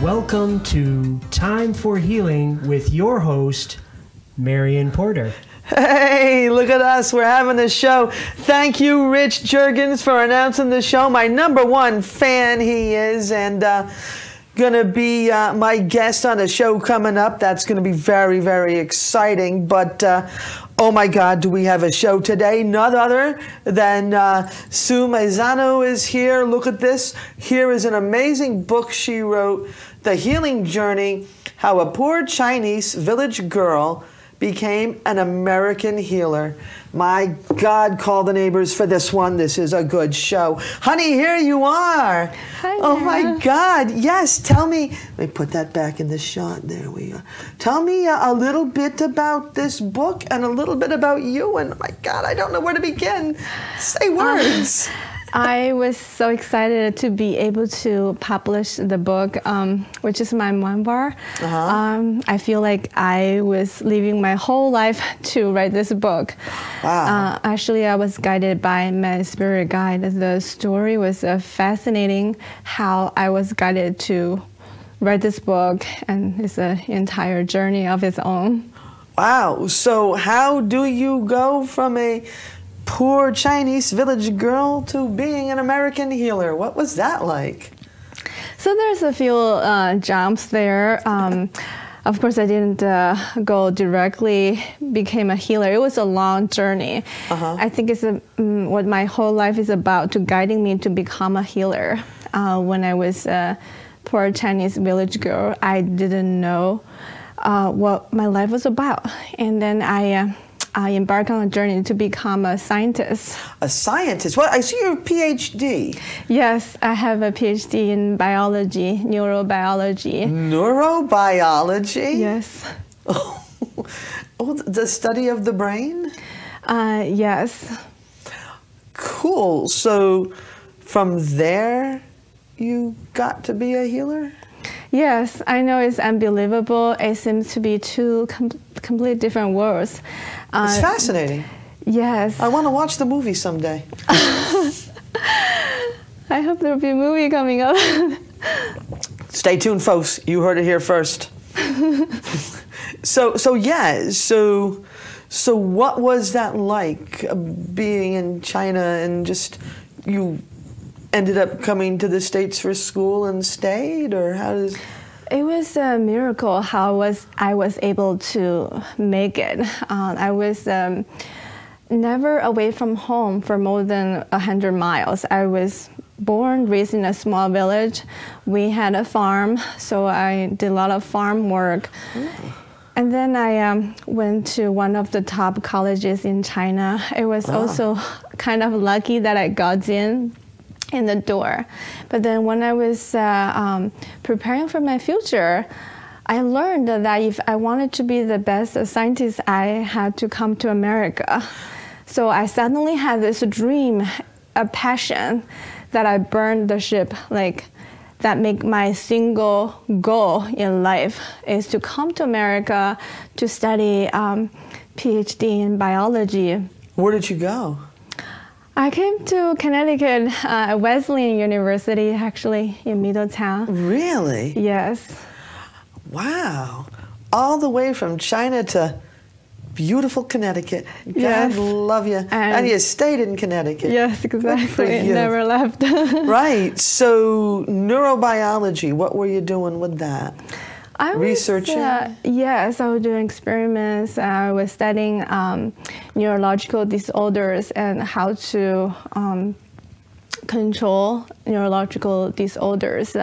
Welcome to Time for Healing with your host, Marion Porter. Hey, look at us. We're having a show. Thank you, Rich Juergens, for announcing the show. My #1 fan he is, and going to be my guest on a show coming up. That's going to be very, very exciting. But, oh my God, do we have a show today? None other than Sue Maisano is here. Look at this. Here is an amazing book she wrote, The Healing Journey, How a Poor Chinese Village Girl Became an American Healer. My God, call the neighbors for this one. This is a good show. Honey, here you are. Hi, oh my God. Yes, tell me. Let me put that back in the shot. There we are. Tell me a little bit about this book and a little bit about you. And my God, I don't know where to begin. Say words. I was so excited to be able to publish the book, which is my memoir. I feel like I was living my whole life to write this book. Wow. Actually, I was guided by my spirit guide. The story was fascinating, how I was guided to write this book, and it's an entire journey of its own. Wow. So how do you go from a poor Chinese village girl to being an American healer? What was that like? So there's a few jumps there. Of course, I didn't go directly became a healer. It was a long journey. I think it's what my whole life is about, to guiding me to become a healer. When I was a poor Chinese village girl, I didn't know what my life was about. And then I embarked on a journey to become a scientist. A scientist? Well, I see your PhD. Yes, I have a PhD in biology, neurobiology. Neurobiology? Yes. Oh, the study of the brain? Yes. Cool. So from there, you got to be a healer? Yes, I know it's unbelievable. It seems to be two completely different worlds. It's fascinating. Yes. I want to watch the movie someday. I hope there'll be a movie coming up. Stay tuned, folks. You heard it here first. So what was that like, being in China, and just you ended up coming to the States for school and stayed, or how does? It was a miracle how I was able to make it. I was never away from home for more than 100 miles. I was born, raised in a small village. We had a farm, so I did a lot of farm work. And then I went to one of the top colleges in China. It was also kind of lucky that I got in the door. But then when I was preparing for my future, I learned that if I wanted to be the best scientist, I had to come to America. So I suddenly had this dream, a passion, that I burned the ship, like that make my single goal in life is to come to America to study PhD in biology. Where did you go? I came to Connecticut, Wesleyan University, actually, in Middletown. Really? Yes. Wow. All the way from China to beautiful Connecticut. God Yes. love you. And you stayed in Connecticut. Yes, exactly. Never left. Right. So neurobiology, what were you doing with that? I was, researching? Yes, I was doing experiments. I was studying neurological disorders and how to control neurological disorders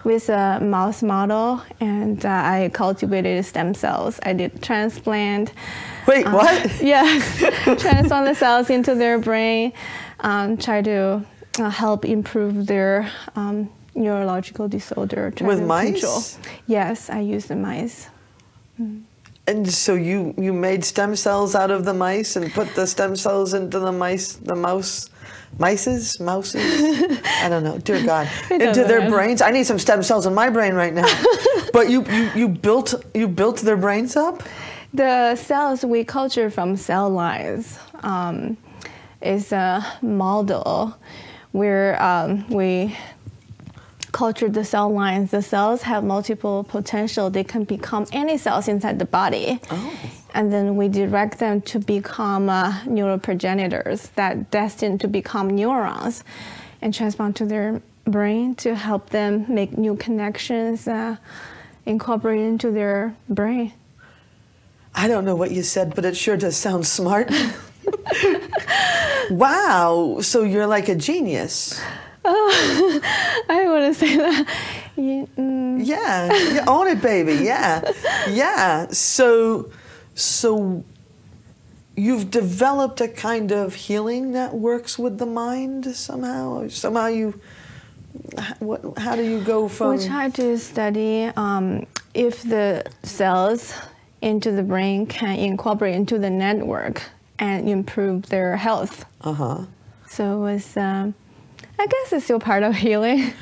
with a mouse model, and I cultivated stem cells. I did transplant. Wait, what? Yes, transplant the cells into their brain, try to help improve their neurological disorder. With mice? Control. Yes, I use the mice. And so you made stem cells out of the mice and put the stem cells into the mouses? I don't know, dear God. Into their brains? I need some stem cells in my brain right now. But you built their brains up? The cells we culture from cell lines is a model where we culture the cell lines. The cells have multiple potential. They can become any cells inside the body. Oh. And then we direct them to become neuroprogenitors that destined to become neurons and transplant to their brain to help them make new connections, incorporate into their brain. I don't know what you said, but it sure does sound smart. Wow, so you're like a genius. Oh, I want to say that. Yeah, you own it, baby. Yeah, yeah. So you've developed a kind of healing that works with the mind somehow. Somehow you. How do you go from? We try to study if the cells into the brain can incorporate into the network and improve their health. So it was, I guess it's still part of healing.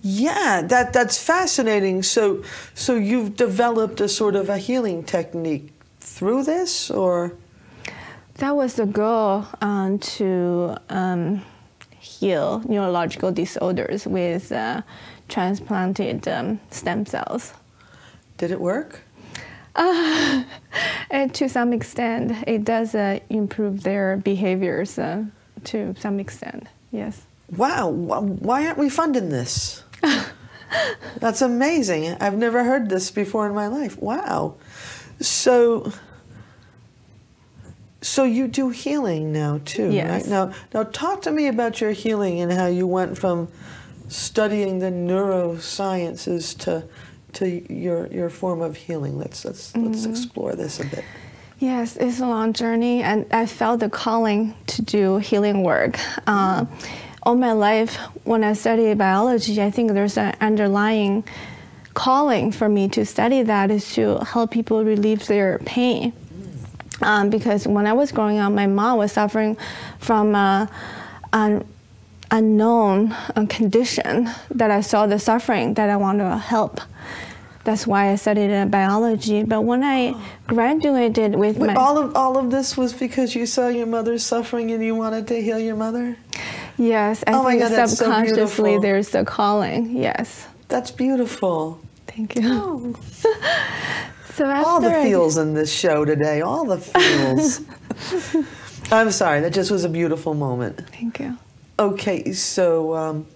Yeah, that's fascinating. So you've developed a sort of a healing technique through this, or? That was the goal, to heal neurological disorders with transplanted stem cells. Did it work? To some extent, it does improve their behaviors to some extent, yes. Wow, why aren't we funding this? That's amazing. I've never heard this before in my life. Wow. So you do healing now too, yes. right? Now talk to me about your healing and how you went from studying the neurosciences to your form of healing. Let's explore this a bit. Yes, it's a long journey, and I felt the calling to do healing work. All my life, when I studied biology, I think there's an underlying calling for me to study that is to help people relieve their pain. Because when I was growing up, my mom was suffering from an unknown condition that I saw the suffering that I wanted to help. That's why I studied biology. But when I graduated with all of this was because you saw your mother suffering and you wanted to heal your mother? Yes, I think subconsciously so there's a calling, yes. That's beautiful. Thank you. Oh. So all the feels in this show today, all the feels. I'm sorry, that just was a beautiful moment. Thank you. Okay, so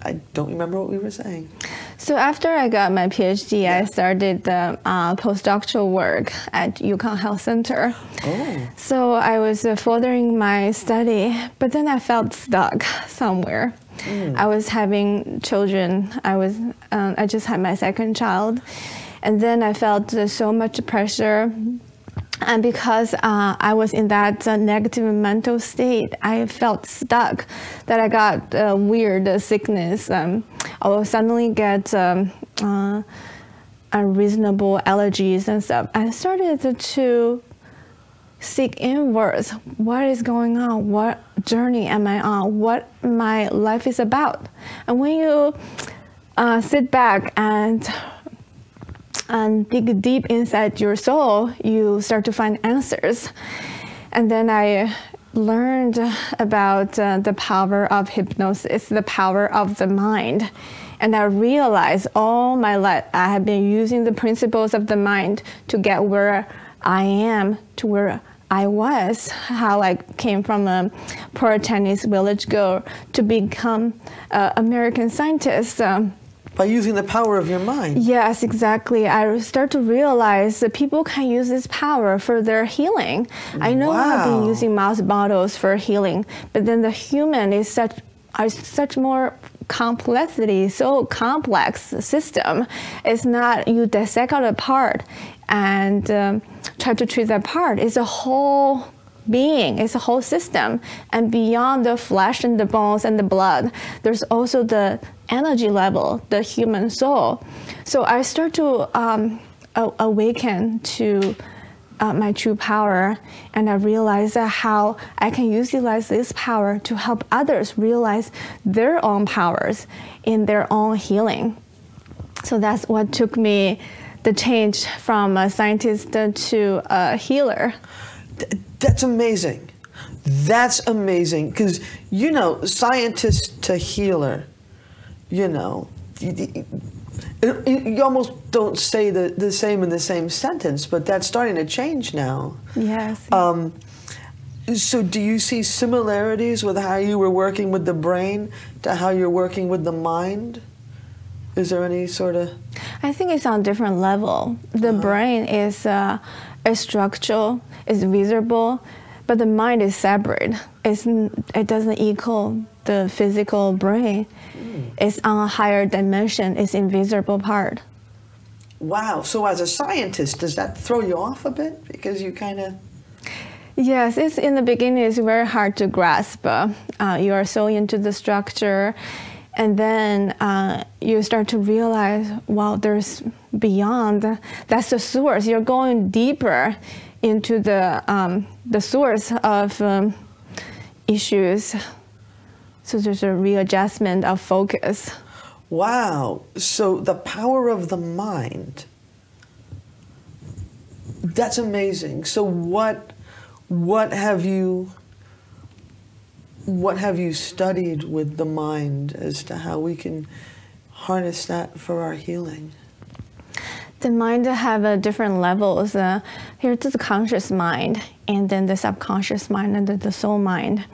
I don't remember what we were saying. So after I got my PhD, I started the postdoctoral work at Yukon Health Center. Oh. So I was furthering my study, but then I felt stuck somewhere. I was having children. I just had my second child. And then I felt so much pressure. And because I was in that negative mental state, I felt stuck, that I got weird sickness. I will suddenly get unreasonable allergies and stuff. I started to seek inwards. What is going on? What journey am I on? What my life is about? And when you sit back and dig deep inside your soul, you start to find answers. And then I learned about the power of hypnosis, the power of the mind. And I realized all my life I have been using the principles of the mind to get where I am, to where I was, how I came from a poor Chinese village girl to become an American scientist. By using the power of your mind. Yes, exactly. I start to realize that people can use this power for their healing. I know I've been using mouse bottles for healing, but then the human is such more complexity, so complex system. It's not you dissect out a part and try to treat that part. It's a whole being, it's a whole system. And beyond the flesh and the bones and the blood, there's also the energy level, the human soul. So I start to awaken to my true power, and I realize how I can utilize this power to help others realize their own powers in their own healing. So that's what took me the change from a scientist to a healer. That's amazing. That's amazing, because, you know, scientist to healer, you know, you almost don't say the same in the same sentence, but that's starting to change now. Yes. So do you see similarities with how you were working with the brain to how you're working with the mind? Is there any sort of... I think it's on a different level. The brain is structural, is visible, but the mind is separate. It doesn't equal the physical brain. It's on a higher dimension. It's invisible part. Wow. So as a scientist, does that throw you off a bit? Because you kind of... Yes, it's in the beginning. It's very hard to grasp. You are so into the structure, and then you start to realize, well, there's beyond. That's the source. You're going deeper into the source of issues. So there's a readjustment of focus. Wow. So the power of the mind. That's amazing. So what have you studied with the mind as to how we can harness that for our healing? The mind have different levels. Here's the conscious mind, and then the subconscious mind, and the soul mind.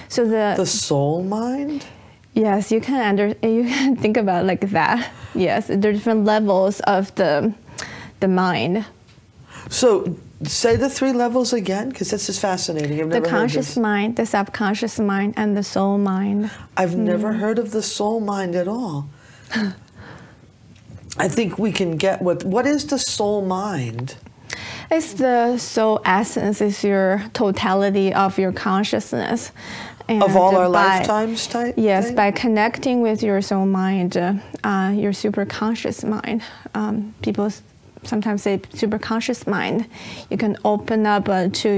So the soul mind? Yes, you can think about it like that. Yes, there are different levels of the mind. So say the 3 levels again, because this is fascinating. I've never the conscious heard this. mind, the subconscious mind, and the soul mind. I've never heard of the soul mind at all. I think we can get what is the soul mind? It's the soul essence. It's your totality of your consciousness. And of all our lifetimes type Yes, thing? by connecting with your soul mind, your superconscious mind. People sometimes say superconscious mind. You can open up to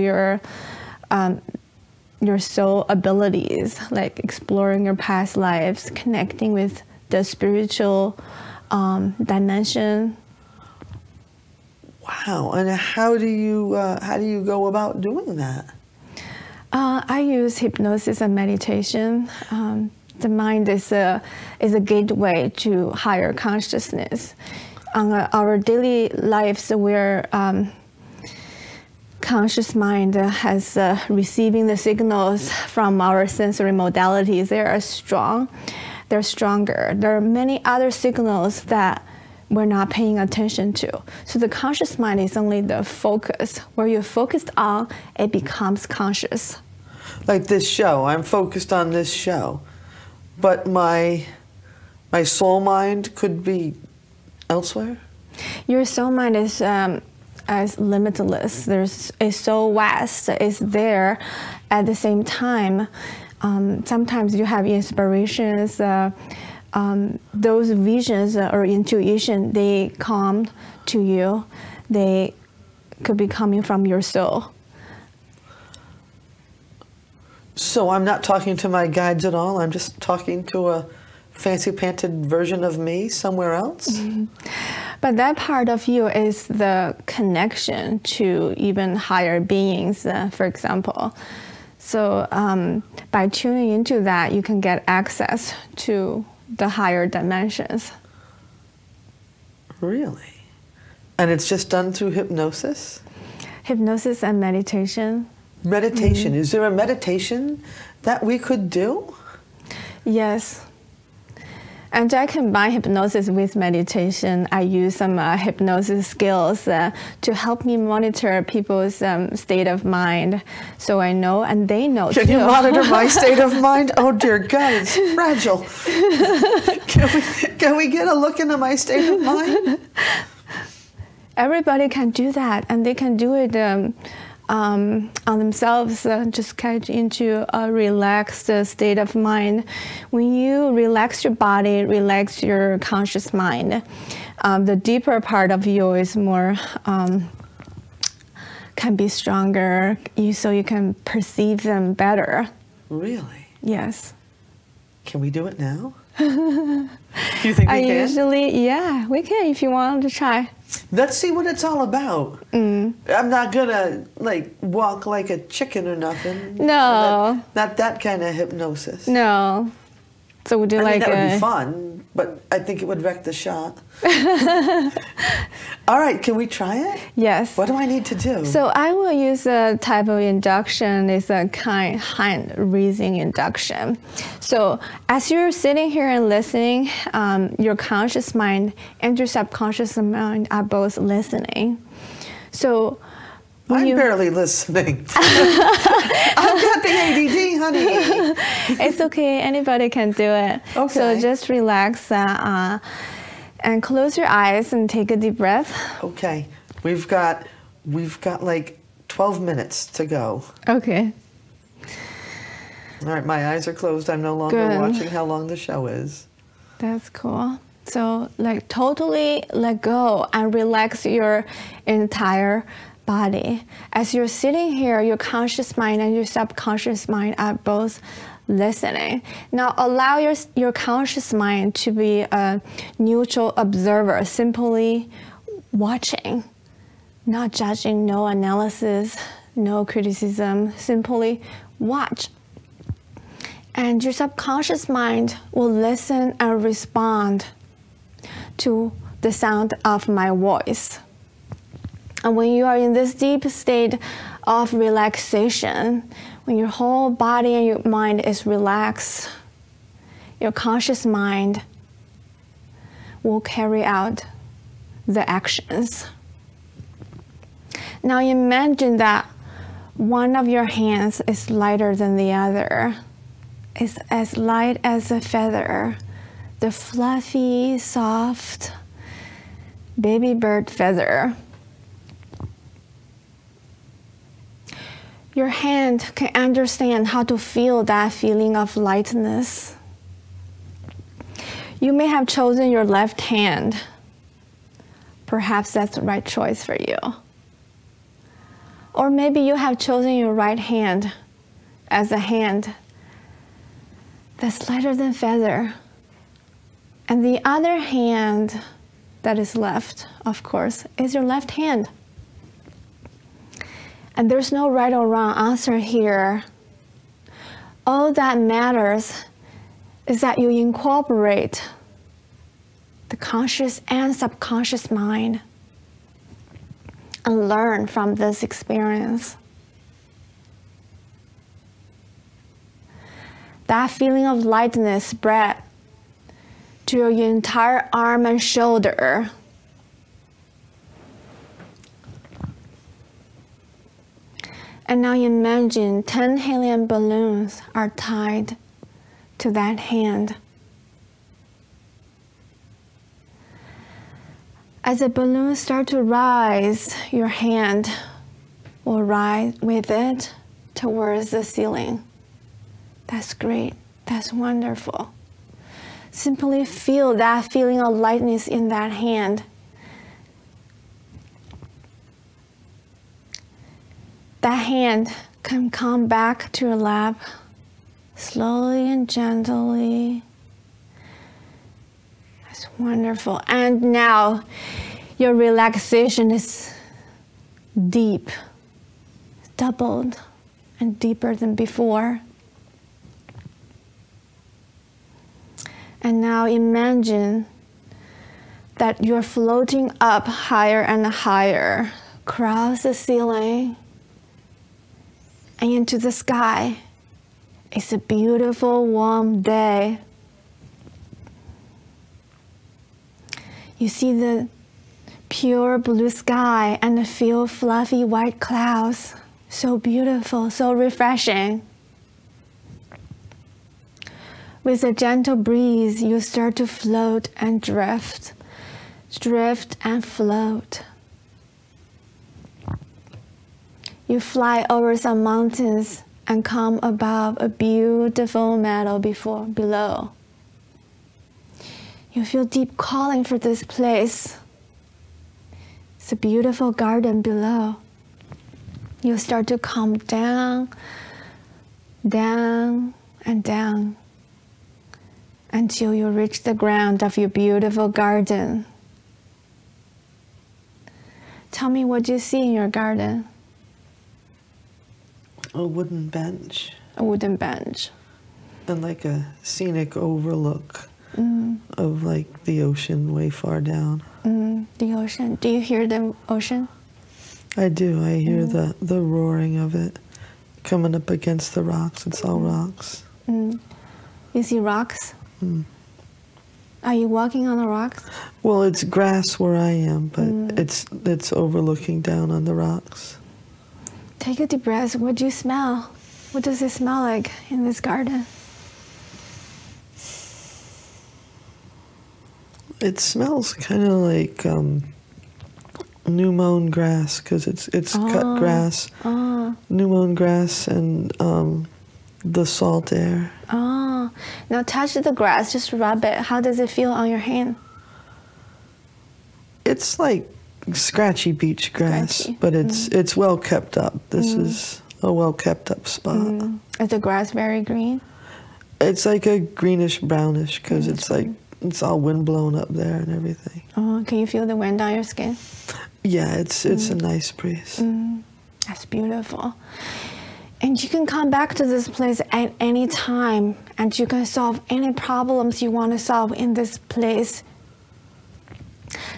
your soul abilities, like exploring your past lives, connecting with the spiritual dimension. Wow! And how do you go about doing that? I use hypnosis and meditation. The mind is a gateway to higher consciousness. On our daily lives, where conscious mind has receiving the signals from our sensory modalities, they are strong. They're stronger. There are many other signals that we're not paying attention to. So the conscious mind is only the focus. Where you're focused on, it becomes conscious. Like this show, I'm focused on this show, but my soul mind could be elsewhere? Your soul mind is as limitless. It's so vast. It's there at the same time. Sometimes you have inspirations. Those visions or intuition, they come to you. They could be coming from your soul. So I'm not talking to my guides at all. I'm just talking to a fancy-panted version of me somewhere else? Mm-hmm. But that part of you is the connection to even higher beings, for example. So by tuning into that, you can get access to the higher dimensions. Really? And it's just done through hypnosis? Hypnosis and meditation. Meditation. Mm-hmm. Is there a meditation that we could do? Yes. And I combine hypnosis with meditation. I use some hypnosis skills to help me monitor people's state of mind, so I know and they know too. Can you monitor my state of mind? Oh dear God, it's fragile. Can we get a look into my state of mind? Everybody can do that, and they can do it on themselves, just get into a relaxed state of mind. When you relax your body, relax your conscious mind, the deeper part of you is more, can be stronger, so you can perceive them better. Really? Yes. Can we do it now? Do you think we can? Usually, yeah, we can if you want to try. Let's see what it's all about. I'm not gonna walk like a chicken or nothing. No. Not that kind of hypnosis. No. So we do I mean, like that would be fun. but I think it would wreck the shot. All right, can we try it? Yes. What do I need to do? So I will use a type of induction. It's a hand-raising induction. So as you're sitting here and listening, your conscious mind and your subconscious mind are both listening. So I'm barely listening. I've got the ADD, honey. It's okay. Anybody can do it. Okay. So just relax and close your eyes and take a deep breath. Okay. We've got like 12 minutes to go. Okay. All right, my eyes are closed. I'm no longer Good. watching how long the show is. That's cool. So like totally let go and relax your entire body. As you're sitting here, your conscious mind and your subconscious mind are both listening. Now allow your conscious mind to be a neutral observer, simply watching, not judging, no analysis, no criticism, simply watch. And your subconscious mind will listen and respond to the sound of my voice. And when you are in this deep state of relaxation, when your whole body and your mind is relaxed, your conscious mind will carry out the actions. Now imagine that one of your hands is lighter than the other. It's as light as a feather, the fluffy, soft baby bird feather. Your hand can understand how to feel that feeling of lightness. You may have chosen your left hand. Perhaps that's the right choice for you. Or maybe you have chosen your right hand as a hand that's lighter than feather. And the other hand that is left, of course, is your left hand. And there's no right or wrong answer here. All that matters is that you incorporate the conscious and subconscious mind and learn from this experience. That feeling of lightness spread to your entire arm and shoulder. And now imagine 10 helium balloons are tied to that hand. As the balloons start to rise, your hand will rise with it towards the ceiling. That's great. That's wonderful. Simply feel that feeling of lightness in that hand. That hand can come back to your lap slowly and gently. That's wonderful. And now your relaxation is deep, doubled and deeper than before. And now imagine that you're floating up higher and higher, across the ceiling and into the sky. It's a beautiful, warm day. You see the pure blue sky and a few fluffy white clouds. So beautiful, so refreshing. With a gentle breeze, you start to float and drift and float. You fly over some mountains and come above a beautiful meadow below. You feel deep calling for this place. It's a beautiful garden below. You start to come down, down, and down until you reach the ground of your beautiful garden. Tell me what you see in your garden. A wooden bench. A wooden bench. And like a scenic overlook of like the ocean way far down. The ocean. Do you hear the ocean? I do. I hear the roaring of it coming up against the rocks. It's all rocks. You see rocks? Are you walking on the rocks? Well, it's grass where I am, but it's overlooking down on the rocks. Take a deep breath. What do you smell? What does it smell like in this garden? It smells kind of like new mown grass because it's cut grass, new mown grass, and the salt air. Oh, now touch the grass. Just rub it. How does it feel on your hand? It's like scratchy beach grass, but it's well kept up. This is a well kept up spot. Is the grass very green? It's like a greenish brownish because it's like it's all wind blown up there and everything. Oh, can you feel the wind on your skin? Yeah, it's a nice breeze. That's beautiful. And you can come back to this place at any time, and you can solve any problems you want to solve in this place.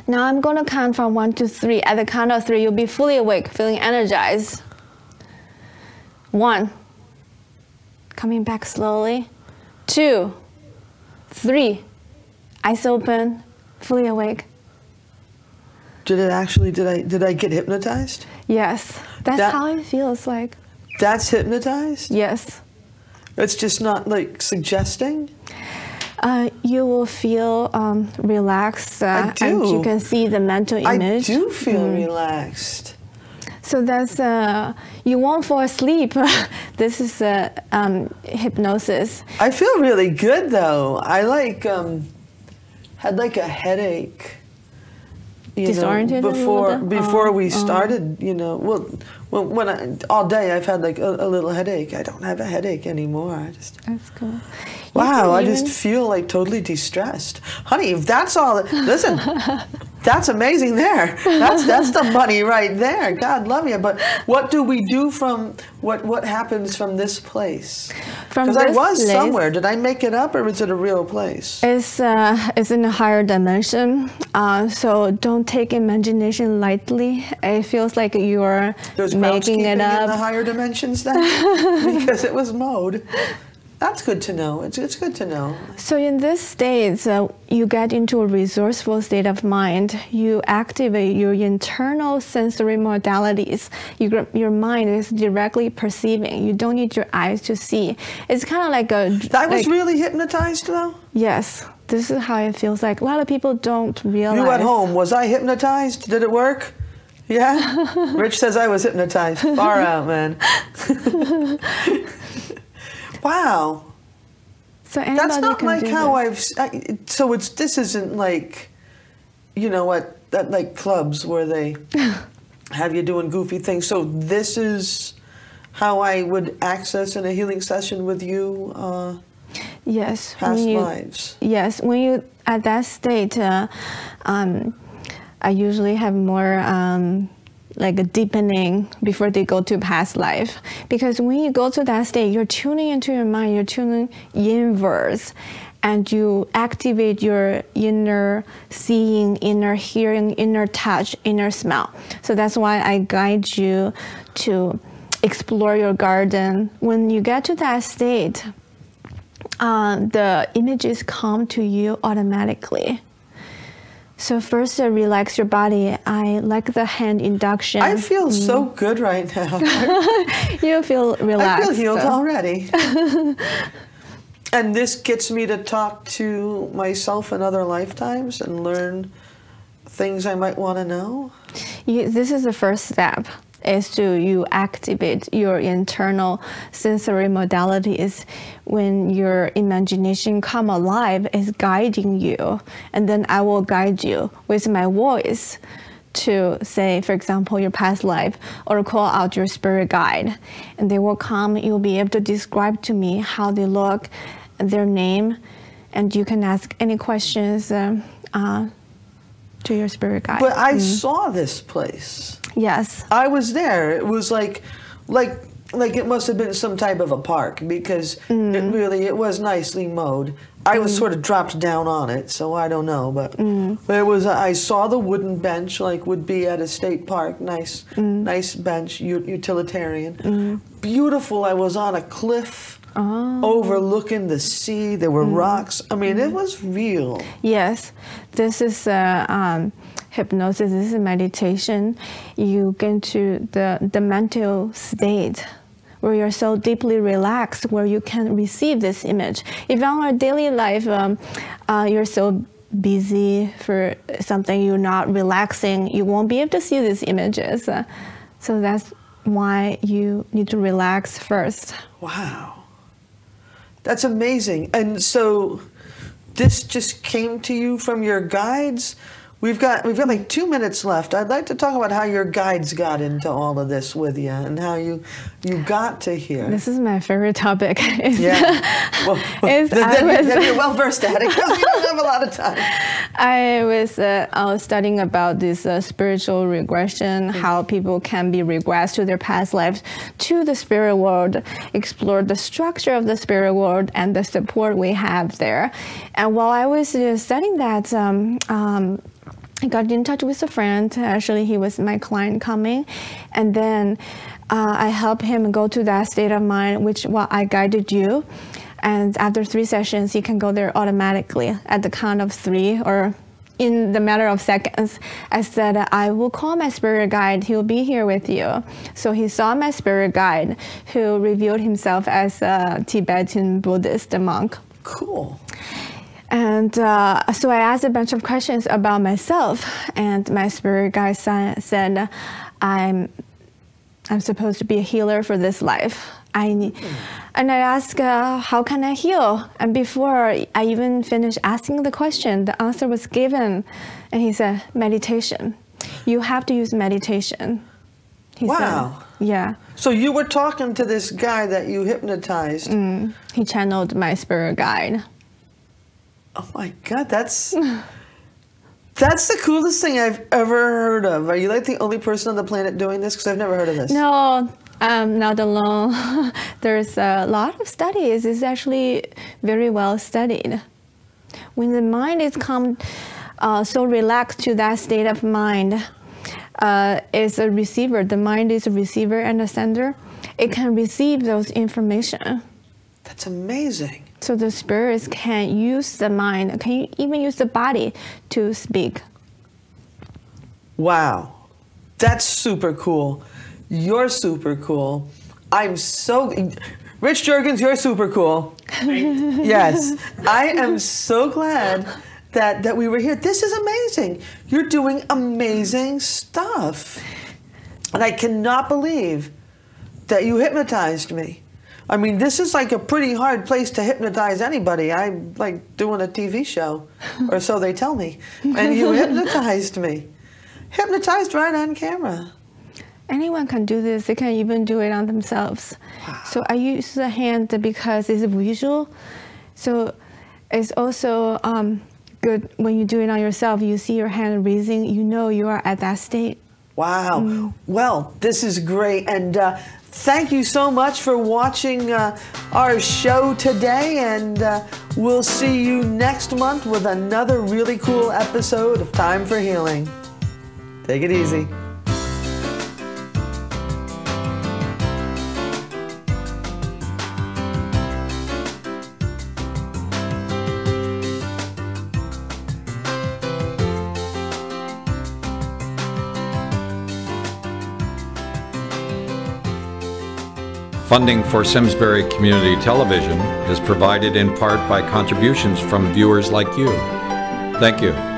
Now I'm going to count from 1 to 3. At the count of 3, you'll be fully awake, feeling energized. 1. Coming back slowly. 2, 3. Eyes open, fully awake. Did I get hypnotized? Yes, that's how it feels like. That's hypnotized? Yes. It's just not like suggesting? You will feel relaxed, and you can see the mental image. I do feel relaxed. So that's, you won't fall asleep. This is hypnosis. I feel really good though. I had like a headache. Disoriented before we started, all day I've had like a little headache. I don't have a headache anymore. That's cool. Wow, I just feel like totally de-stressed. Honey, if that's all, listen, that's amazing there. That's the money right there. God love you. But what do we do from, what happens from this place? Because I was somewhere. Did I make it up or is it a real place? It's in a higher dimension. So don't take imagination lightly. It feels like you're making it up. In the higher dimensions then? Because it was mode. That's good to know. It's good to know. So in this state, you get into a resourceful state of mind. You activate your internal sensory modalities. Your mind is directly perceiving. You don't need your eyes to see. It's kind of like a... I was really hypnotized though? Yes. This is how it feels like. A lot of people don't realize... You at home, was I hypnotized? Did it work? Yeah? Rich says I was hypnotized. Far out, man. Wow. So that's not like how this. this isn't like, like clubs where they have you doing goofy things. So this is how I would access in a healing session with you. Yes. Past lives. Yes. When you at that state, I usually have more. Like a deepening before they go to past life. Because when you go to that state, you're tuning into your mind, you're tuning inwards, and you activate your inner seeing, inner hearing, inner touch, inner smell. So that's why I guide you to explore your garden. When you get to that state, the images come to you automatically. So first, relax your body. I like the hand induction. I feel so good right now. You feel relaxed. I feel healed already. And this gets me to talk to myself in other lifetimes and learn things I might want to know. This is the first step. Is to activate your internal sensory modalities. When your imagination come alive, is guiding you, and then I will guide you with my voice to say, for example, your past life, or call out your spirit guide, and they will come. You'll be able to describe to me how they look, their name, and you can ask any questions to your spirit guide. But I saw this place. Yes. I was there. It was like it must have been some type of a park because it was nicely mowed. I was sort of dropped down on it, so I don't know, but it was. I saw the wooden bench like would be at a state park, nice bench, utilitarian, beautiful. I was on a cliff overlooking the sea. There were rocks. I mean, it was real. Yes, this is hypnosis. This is meditation. You get into the mental state where you're so deeply relaxed, where you can receive this image. If on our daily life, you're so busy for something, you're not relaxing, you won't be able to see these images. So that's why you need to relax first. Wow. That's amazing. And so this just came to you from your guides? We've got like 2 minutes left. I'd like to talk about how your guides got into all of this with you and how you got to here. This is my favorite topic. Yeah. Well, then you're well versed at it because we don't have a lot of time. I was studying about this spiritual regression, how people can be regressed to their past lives to the spirit world, explore the structure of the spirit world and the support we have there. And while I was studying that, I got in touch with a friend. Actually, he was my client coming. And then I helped him go to that state of mind, which I guided you. And after 3 sessions, you can go there automatically at the count of 3 or in the matter of seconds. I said, I will call my spirit guide. He will be here with you. So he saw my spirit guide, who revealed himself as a Tibetan Buddhist monk. Cool. And so I asked a bunch of questions about myself, and my spirit guide said, I'm supposed to be a healer for this life. And I asked, how can I heal? And before I even finished asking the question, the answer was given. And he said, meditation. You have to use meditation. He wow. said, yeah. So you were talking to this guy that you hypnotized. He channeled my spirit guide. Oh my God, that's the coolest thing I've ever heard of. Are you like the only person on the planet doing this? Because I've never heard of this. No, I'm not alone. There's a lot of studies. It's actually very well studied. When the mind is so relaxed to that state of mind, is a receiver. The mind is a receiver and a sender. It can receive those information. That's amazing. So the spirits can use the mind, can even use the body to speak. Wow. That's super cool. You're super cool. I'm so... Rich Juergens, you're super cool. Yes. I am so glad that we were here. This is amazing. You're doing amazing stuff. And I cannot believe that you hypnotized me. I mean, this is like a pretty hard place to hypnotize anybody. I'm like doing a TV show, or so they tell me. And you hypnotized me. Hypnotized right on camera. Anyone can do this. They can even do it on themselves. Wow. So I use the hand because it's visual. So it's also good when you do it on yourself. You see your hand raising, you know you are at that state. Wow. Well, this is great. And thank you so much for watching our show today. And we'll see you next month with another really cool episode of Time for Healing. Take it easy. Funding for Simsbury Community Television is provided in part by contributions from viewers like you. Thank you.